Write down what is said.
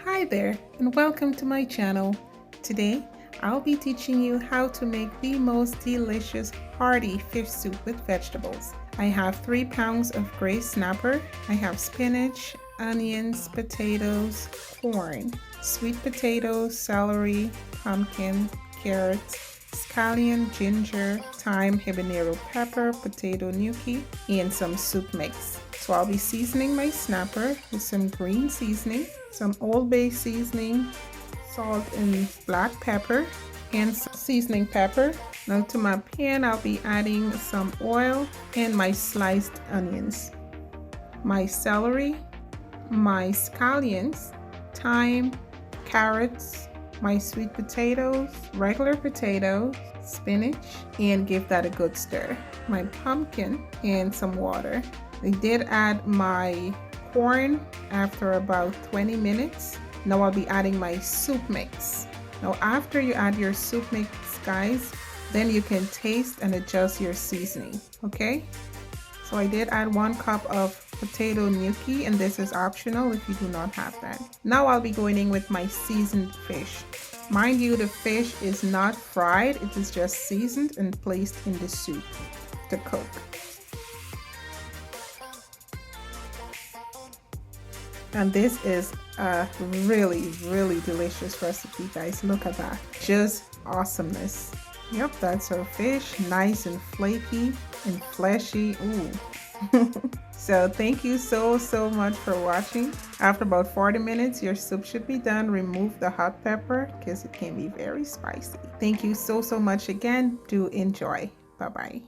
Hi there and welcome to my channel. Today I'll be teaching you how to make the most delicious hearty fish soup with vegetables. I have 3 pounds of gray snapper. I have spinach, onions, potatoes, corn, sweet potatoes, celery, pumpkin, carrots, scallion, ginger, thyme, habanero pepper, potato gnocchi, and some soup mix. So I'll be seasoning my snapper with some green seasoning, some Old Bay seasoning, salt and black pepper, and some seasoning pepper. Now to my pan, I'll be adding some oil and my sliced onions, my celery, my scallions, thyme, carrots, my sweet potatoes, regular potatoes, spinach, and give that a good stir. My pumpkin and some water. I did add my corn after about 20 minutes. Now I'll be adding my soup mix. Now after you add your soup mix, guys, then you can taste and adjust your seasoning, okay? So I did add 1 cup of potato gnocchi, and this is optional if you do not have that. Now I'll be going in with my seasoned fish. Mind you, the fish is not fried, it is just seasoned and placed in the soup to cook. And this is a really delicious recipe, guys. Look at that, just awesomeness. Yep, that's our fish, nice and flaky and fleshy. Ooh. So thank you so much for watching. After about 40 minutes, your soup should be done. Remove the hot pepper because it can be very spicy. Thank you so much again. Do enjoy. Bye bye.